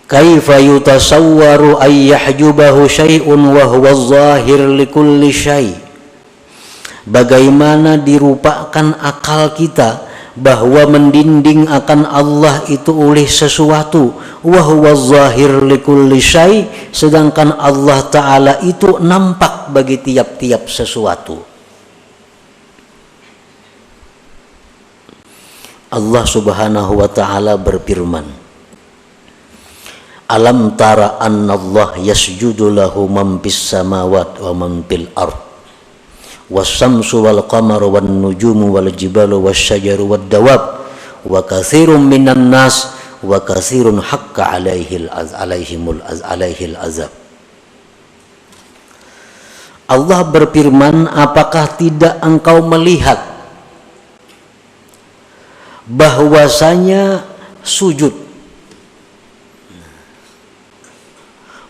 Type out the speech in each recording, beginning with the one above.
Kaifa yutasawwaru ay yahjubahu syai'un wa huwa zahir likulli syai'. Bagaimana dirupakan akal kita bahwa mendinding akan Allah itu oleh sesuatu, wa huwa zahir likulli syai', sedangkan Allah Ta'ala itu nampak bagi tiap-tiap sesuatu. Allah Subhanahu wa Ta'ala berfirman, alam tara anna Allah yasjudu lahu man fis samawati wa man fil ard was-samsu wal qamaru wan nujumu wal jibalu wasyajaru wad dawab wa katsirun minan nas wa katsirun haqqa alaihil azab. Allah berfirman, apakah tidak engkau melihat bahwasanya sujud,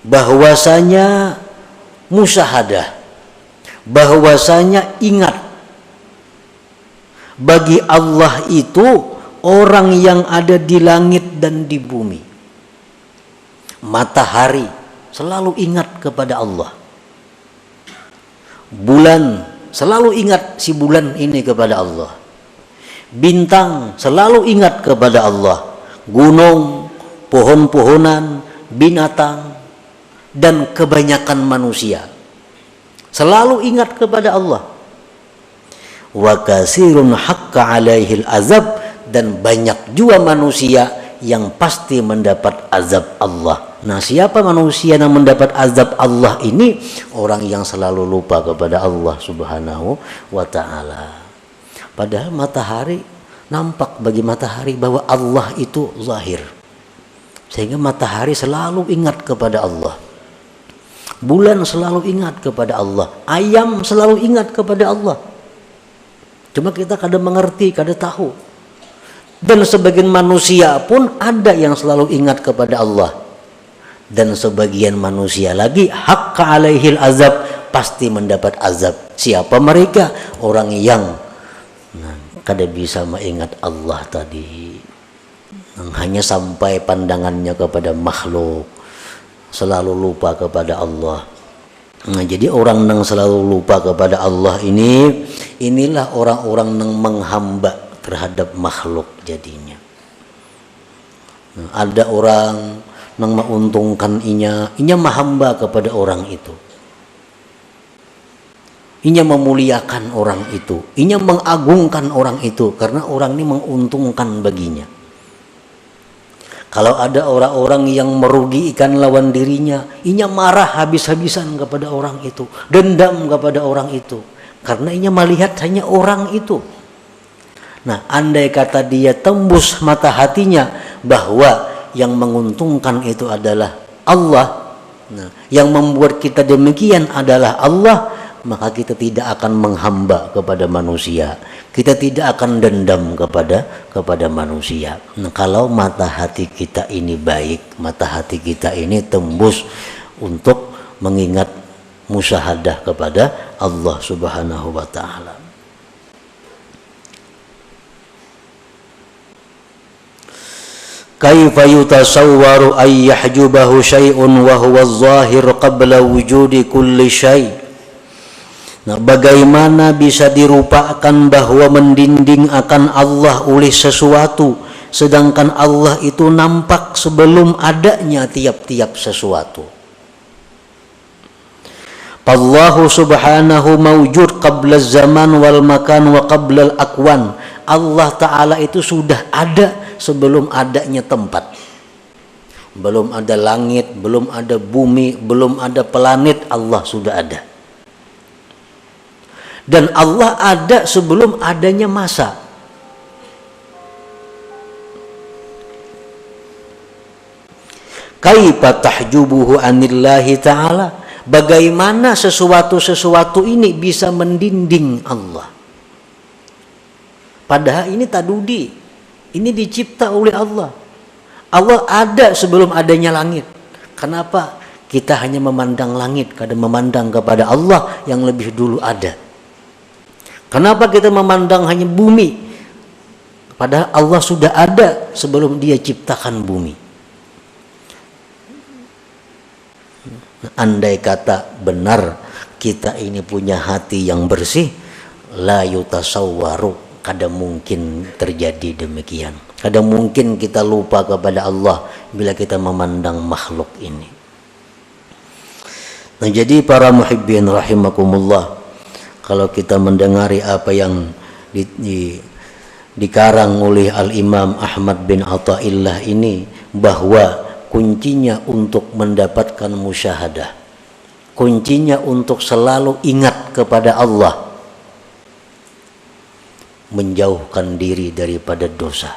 bahwasanya musyahadah, bahwasanya ingat, bagi Allah itu orang yang ada di langit dan di bumi. Matahari selalu ingat kepada Allah, bulan selalu ingat si bulan ini kepada Allah, bintang selalu ingat kepada Allah, gunung, pohon-pohonan, binatang, dan kebanyakan manusia selalu ingat kepada Allah. Wa katsirun haqqa alaihil azab, dan banyak juga manusia yang pasti mendapat azab Allah. Nah, siapa manusia yang mendapat azab Allah ini? Orang yang selalu lupa kepada Allah Subhanahu wa Ta'ala. Padahal matahari, nampak bagi matahari bahwa Allah itu zahir, sehingga matahari selalu ingat kepada Allah. Bulan selalu ingat kepada Allah, ayam selalu ingat kepada Allah. Cuma kita kadang mengerti, kadang tahu. Dan sebagian manusia pun ada yang selalu ingat kepada Allah, dan sebagian manusia lagi haqqa alaihil azab, pasti mendapat azab. Siapa mereka? Orang yang kada bisa mengingat Allah tadi, hanya sampai pandangannya kepada makhluk, selalu lupa kepada Allah. Nah, jadi orang yang selalu lupa kepada Allah inilah orang-orang yang menghamba terhadap makhluk jadinya. Nah, ada orang yang menguntungkan inya menghamba kepada orang itu, inya memuliakan orang itu, inya mengagungkan orang itu karena orang ini menguntungkan baginya. Kalau ada orang-orang yang merugikan lawan dirinya, inya marah habis-habisan kepada orang itu, dendam kepada orang itu, karena inya melihat hanya orang itu. Nah, andai kata dia tembus mata hatinya bahwa yang menguntungkan itu adalah Allah, nah, yang membuat kita demikian adalah Allah, maka kita tidak akan menghamba kepada manusia, kita tidak akan dendam kepada manusia. Nah, kalau mata hati kita ini baik, mata hati kita ini tembus untuk mengingat musyahadah kepada Allah Subhanahu wa Ta'ala. Kaifa yutasawwaru ay yahjubahu syai'un wa huwa adh-dhahir qabla wujudi kulli syai'. Nah, bagaimana bisa dirupakan bahwa mendinding akan Allah oleh sesuatu, sedangkan Allah itu nampak sebelum adanya tiap-tiap sesuatu. Allahu subhanahu mawjud qabla zaman wal makan wa qabla al-akwan. Allah Ta'ala itu sudah ada sebelum adanya tempat. Belum ada langit, belum ada bumi, belum ada planet, Allah sudah ada. Dan Allah ada sebelum adanya masa. Kaifa tahjubuhu anillahi ta'ala. Bagaimana sesuatu-sesuatu ini bisa mendinding Allah? Padahal ini tadudi, ini dicipta oleh Allah. Allah ada sebelum adanya langit. Kenapa kita hanya memandang langit, kadang memandang kepada Allah yang lebih dulu ada? Kenapa kita memandang hanya bumi, padahal Allah sudah ada sebelum dia ciptakan bumi? Andai kata benar kita ini punya hati yang bersih, la yutasawwaru, kada mungkin terjadi demikian. Kada mungkin kita lupa kepada Allah bila kita memandang makhluk ini. Nah, jadi para muhibbin rahimakumullah, kalau kita mendengari apa yang dikarang oleh Al-Imam Ahmad bin Athaillah ini, bahwa kuncinya untuk mendapatkan musyahadah, kuncinya untuk selalu ingat kepada Allah, menjauhkan diri daripada dosa.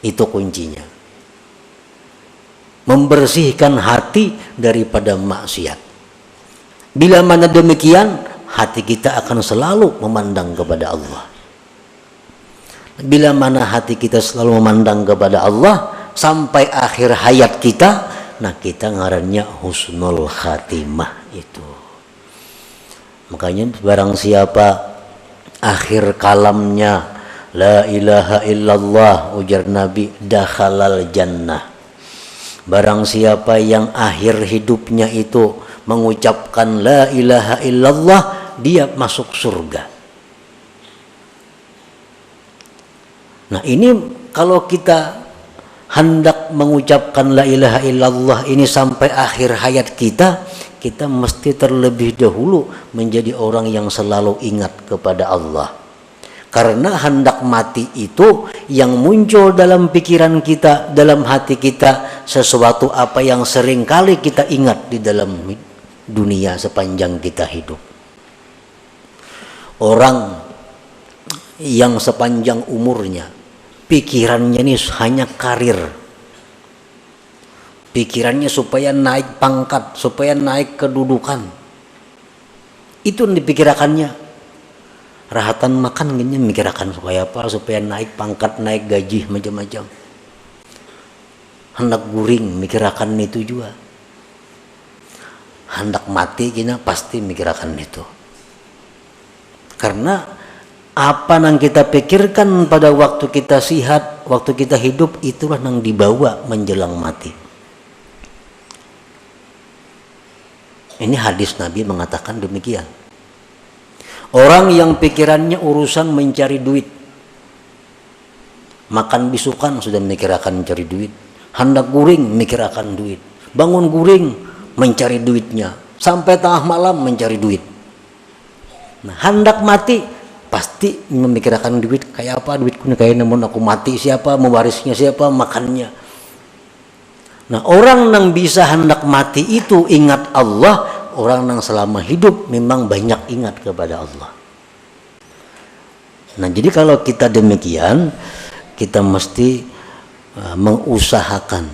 Itu kuncinya. Membersihkan hati daripada maksiat. Bila mana demikian, hati kita akan selalu memandang kepada Allah. Bila mana hati kita selalu memandang kepada Allah sampai akhir hayat kita, nah kita ngarannya husnul khatimah itu. Makanya barang siapa akhir kalamnya la ilaha illallah, ujar Nabi, dakhalal jannah. Barang siapa yang akhir hidupnya itu mengucapkan la ilaha illallah, dia masuk surga. Nah, ini kalau kita hendak mengucapkan la ilaha illallah ini sampai akhir hayat kita, kita mesti terlebih dahulu menjadi orang yang selalu ingat kepada Allah. Karena hendak mati itu yang muncul dalam pikiran kita, dalam hati kita, sesuatu apa yang sering kali kita ingat di dalam dunia sepanjang kita hidup. Orang yang sepanjang umurnya pikirannya ini hanya karir, pikirannya supaya naik pangkat, supaya naik kedudukan, itu yang dipikirkannya. Rahatan makan gini mikirkan supaya apa? Supaya naik pangkat, naik gaji, macam-macam. Hendak guring mikirkan itu juga. Hendak mati gini pasti mikirkan itu. Karena apa yang kita pikirkan pada waktu kita sihat, waktu kita hidup, itulah yang dibawa menjelang mati. Ini hadis Nabi mengatakan demikian. Orang yang pikirannya urusan mencari duit, makan bisukan sudah mikirkan mencari duit, hendak guring mikirkan duit, bangun guring mencari duitnya, sampai tengah malam mencari duit. Nah, hendak mati pasti memikirkan duit, kayak apa duitku nih, kayak namun aku mati siapa, mewarisnya siapa, makannya. Nah, orang yang bisa hendak mati itu ingat Allah. Orang yang selama hidup memang banyak ingat kepada Allah. Nah, jadi kalau kita demikian, kita mesti mengusahakan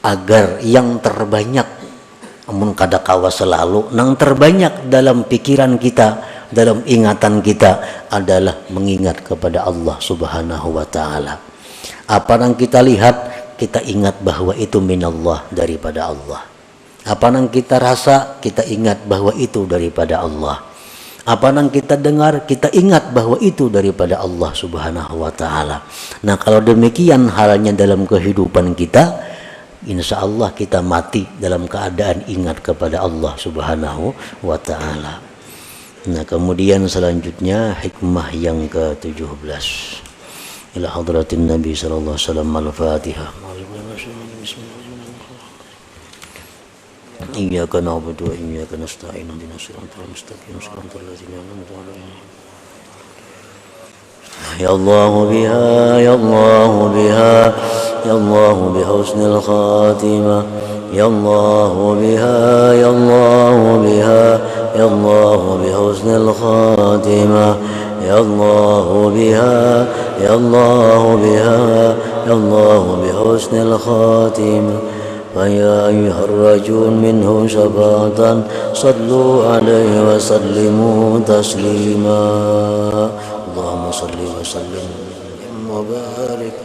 agar yang terbanyak, namun kada kawa selalu, yang terbanyak dalam pikiran kita, dalam ingatan kita adalah mengingat kepada Allah Subhanahu wa Ta'ala. Apa yang kita lihat, kita ingat bahwa itu minallah, daripada Allah. Apa yang kita rasa, kita ingat bahwa itu daripada Allah. Apa yang kita dengar, kita ingat bahwa itu daripada Allah Subhanahu wa Ta'ala. Nah, kalau demikian halnya dalam kehidupan kita, insya Allah kita mati dalam keadaan ingat kepada Allah Subhanahu wa Ta'ala. Nah, kemudian selanjutnya hikmah yang ke-17. Ila hadratin Nabi sallallahu alaihi wasallam, al-Fatihah. Iyyaka na'budu wa iyyaka nasta'in, ihdinas siratal mustaqim, siratal ladzina an'amta 'alaihim. Ya Allah biha, ya Allah biha, ya Allah bihusnil khatimah. Ya Allah biha, ya Allah biha, ya Allah bihusnil khatimah. Ya Allah biha, ya Allah biha, ya Allah bihusnil khatimah. فيا أيها الرجل منه شفاعة صلوا عليه وسلموا تسليما. اللهم صل وسلم وبارك